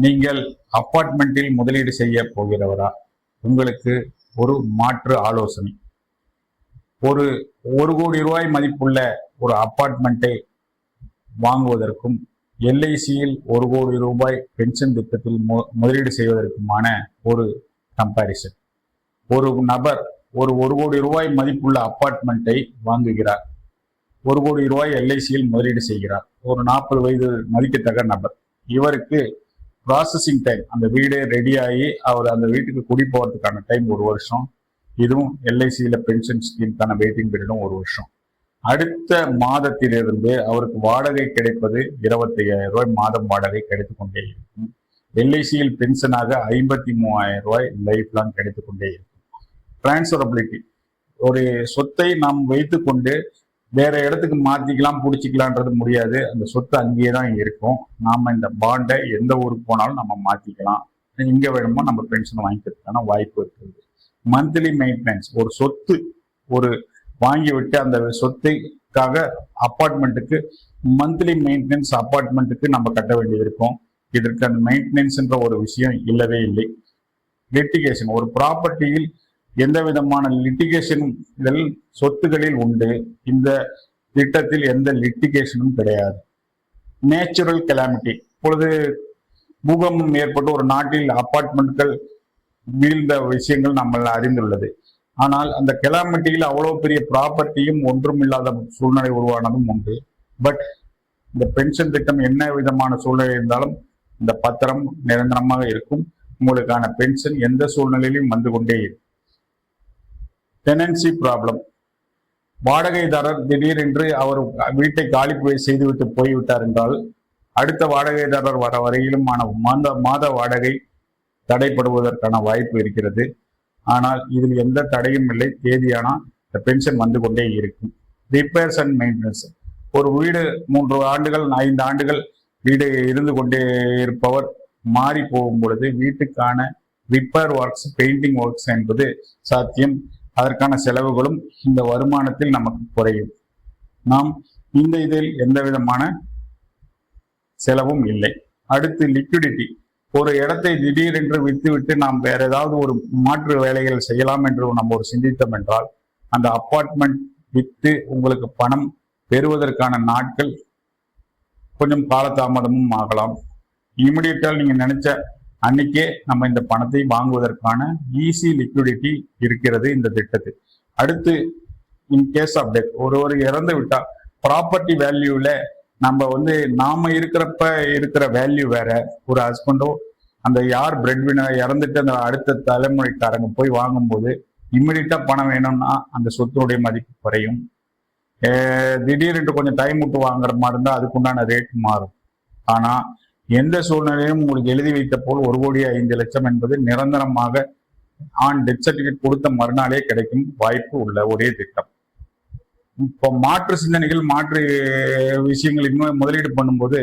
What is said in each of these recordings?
நீங்கள் அபார்ட்மெண்ட்டில் முதலீடு செய்ய போகிறவரா? உங்களுக்கு ஒரு மாற்று ஆலோசனை. ஒரு 1,00,00,000 மதிப்புள்ள ஒரு அபார்ட்மெண்ட்டை வாங்குவதற்கும் எல்ஐசியில் 1,00,00,000 பென்ஷன் திட்டத்தில் முதலீடு செய்வதற்குமான ஒரு கம்பாரிசன். ஒரு நபர் ஒரு 1,00,00,000 மதிப்புள்ள அபார்ட்மெண்ட்டை வாங்குகிறார். 1,00,00,000 எல்ஐசியில் முதலீடு செய்கிறார். ஒரு 40 வயது மதிக்கத்தக்க நபர். இவருக்கு ப்ராசஸிங் டைம், அந்த வீடு ரெடி ஆகி அவர் அந்த வீட்டுக்கு குடி போகிறதுக்கான டைம் 1 வருஷம். இதுவும் எல்ஐசியில பென்ஷன் ஸ்கீம்கான வெயிட்டிங் பீரியடும் 1 வருஷம். அடுத்த மாதத்திலிருந்து அவருக்கு வாடகை கிடைப்பது 25,000 மாதம் வாடகை கிடைத்துக் கொண்டே இருக்கும். எல்ஐசியில் பென்ஷனாக 53,000 லைஃப் லாங் கிடைத்துக் கொண்டே இருக்கும். டிரான்ஸ்ஃபரபிலிட்டி, ஒரு சொத்தை நாம் வைத்துக்கொண்டு வேற இடத்துக்கு மாத்திக்கலாம் பிடிச்சிக்கலான்றது முடியாது. அந்த சொத்து அங்கேயே தான் இருக்கும். நாம இந்த பாண்டை எந்த ஊருக்கு போனாலும் நம்ம மாத்திக்கலாம். எங்க வேணுமோ நம்ம பென்ஷன் வாங்கிக்கிறதுக்கான வாய்ப்பு இருக்குது. மந்த்லி மெயின்டெனன்ஸ், ஒரு சொத்து ஒரு வாங்கி விட்டு அந்த சொத்துக்காக அப்பார்ட்மெண்ட்டுக்கு மந்த்லி மெயின்டெனன்ஸ் அப்பார்ட்மெண்ட்டுக்கு நம்ம கட்ட வேண்டியது இருக்கும். இதற்கு அந்த மெயின்டெனன்ஸ்ன்ற ஒரு விஷயம் இல்லவே இல்லை. லிட்டிகேஷன், ஒரு ப்ராப்பர்ட்டியில் எந்த விதமான லிட்டிகேஷனும் இதில் சொத்துகளில் உண்டு. இந்த திட்டத்தில் எந்த லிட்டிகேஷனும் கிடையாது. நேச்சுரல் கெலாமிட்டி, இப்பொழுது பூகம்பம் ஏற்பட்டு ஒரு நாட்டில் அபார்ட்மெண்ட்கள் வீழ்ந்த விஷயங்கள் நம்ம அறிந்துள்ளது. ஆனால் அந்த கெலாமிட்டியில் அவ்வளவு பெரிய ப்ராப்பர்ட்டியும் ஒன்றும் இல்லாத சூழ்நிலை உருவானதும் உண்டு. பட் இந்த பென்ஷன் திட்டம் என்ன விதமான சூழ்நிலை இருந்தாலும் இந்த பத்திரம் நிரந்தரமாக இருக்கும். உங்களுக்கான பென்ஷன் எந்த சூழ்நிலையிலும் வந்து கொண்டே இருக்கும். டெனன்சி ப்ராப்ளம், வாடகைதாரர் திடீரென்று அவர் வீட்டை காலி செய்துவிட்டு போய்விட்டார் என்றால் அடுத்த வாடகைதாரர் வர வரையிலும் மாத வாடகை தடைப்படுவதற்கான வாய்ப்பு இருக்கிறது. ஆனால் இதில் எந்த தடையும் இல்லை. தேதியானால் இந்த பென்ஷன் வந்து கொண்டே இருக்கும். ரிப்பேர்ஸ் அண்ட் மெயின்டெனன்ஸ், ஒரு வீடு 3 ஆண்டுகள் 5 ஆண்டுகள் வீடு இருந்து கொண்டே இருப்பவர் மாறி போகும் பொழுது வீட்டுக்கான ரிப்பேர் ஒர்க்ஸ், பெயிண்டிங் ஒர்க்ஸ் என்பது சாத்தியம். அதற்கான செலவுகளும் இந்த வருமானத்தில் நமக்கு குறையும். நாம் இந்த இதில் எந்த விதமான செலவும் இல்லை. அடுத்து லிக்விடிட்டி, ஒரு இடத்தை திடீரென்று விட்டுவிட்டு நாம் வேற ஏதாவது ஒரு மாற்று வேலைகள் செய்யலாம் என்று நம்ம ஒரு சிந்தித்தோம் என்றால் அந்த அப்பார்ட்மெண்ட் விற்று உங்களுக்கு பணம் பெறுவதற்கான நாட்கள் கொஞ்சம் காலதாமதமும் ஆகலாம். இமிடியட்டா நீங்க நினைச்ச அன்னைக்கே நம்ம இந்த பணத்தை வாங்குவதற்கான ஈஸி லிக்விடிட்டி இருக்கிறது இந்த திட்டத்தில். அடுத்து இன் கேஸ் ஆஃப் டெத், ஒருவர் இறந்து விட்டா ப்ராப்பர்ட்டி வேல்யூல நம்ம நாம இருக்கிற வேல்யூ வேற. ஒரு ஹஸ்பண்டோ அந்த யார் பிரெட் வினர் இறந்துட்டு அந்த அடுத்த தலைமுறைக்காரங்க போய் வாங்கும்போது இம்மிடியட்டா பணம் வேணும்னா அந்த சொத்துடைய மதிப்பு குறையும். திடீரென்று கொஞ்சம் டைம் விட்டு வாங்குற மாதிரி இருந்தா அதுக்குண்டான ரேட் மாறும். ஆனா எந்த சூழ்நிலையும் உங்களுக்கு எழுதி வைத்த போல் 1,05,00,000 என்பது நிரந்தரமாக ஆன் டெத் சர்டிபிகேட் கொடுத்த மறுநாளே கிடைக்கும் வாய்ப்பு உள்ள ஒரே திட்டம். இப்போ மாற்று சிந்தனைகள், மாற்று விஷயங்கள் இன்னும் முதலீடு பண்ணும்போது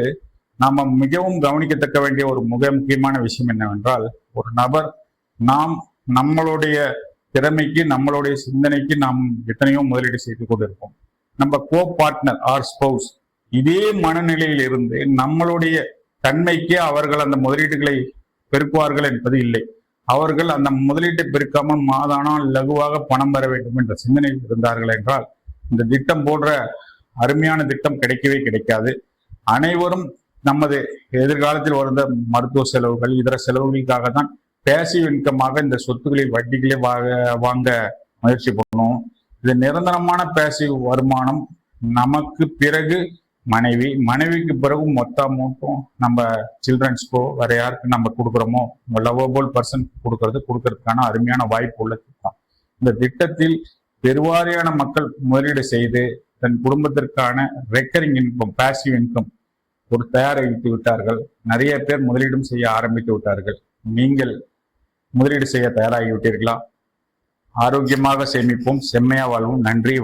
நாம மிகவும் கவனிக்கத்தக்க வேண்டிய ஒரு மிக முக்கியமான விஷயம் என்னவென்றால், ஒரு நபர் நம்மளுடைய திறமைக்கு நம்மளுடைய சிந்தனைக்கு நாம் எத்தனையோ முதலீடு செய்து கொண்டிருப்போம். நம்ம கோ பார்ட்னர் ஆர் ஸ்பௌஸ் இதே மனநிலையில் இருந்து நம்மளுடைய தன்மைக்கே அவர்கள் அந்த முதலீடுகளை பெருக்குவார்கள் என்பது இல்லை. அவர்கள் அந்த முதலீட்டை பெருக்காமல் மாதானால் லகுவாக பணம் பெற வேண்டும் என்ற சிந்தனையில் இருந்தார்கள் என்றால் இந்த திட்டம் போன்ற அருமையான திட்டம் கிடைக்கவே கிடைக்காது. அனைவரும் நமது எதிர்காலத்தில் வருந்த மருத்துவ செலவுகள் இதர செலவுகளுக்காக தான் பேசிவ் இன்கமாக இந்த சொத்துக்களில் வட்டிகளே வாங்க முயற்சி பண்ணணும். இது நிரந்தரமான பேசிவ் வருமானம். நமக்கு பிறகு மனைவிக்கு பிறகு மொத்த அமௌண்ட்டும் நம்ம சில்ட்ரன்ஸ்க்கோ வேற யாருக்கு நம்ம கொடுக்குறோமோ லவ்வபிள் பர்சன் கொடுக்கறதுக்கான அருமையான வாய்ப்பு உள்ள திட்டம். இந்த திட்டத்தில் பெருவாரியான மக்கள் முதலீடு செய்து தன் குடும்பத்திற்கான ரெக்கரிங் இன்கம், பேசிவ் இன்கம் ஒரு தயாரித்து விட்டார்கள். நிறைய பேர் முதலீடும் செய்ய ஆரம்பித்து விட்டார்கள். நீங்கள் முதலீடு செய்ய தயாராகி விட்டீர்களா? ஆரோக்கியமாக சேமிப்போம், செம்மையா வாழ்வோம். நன்றி.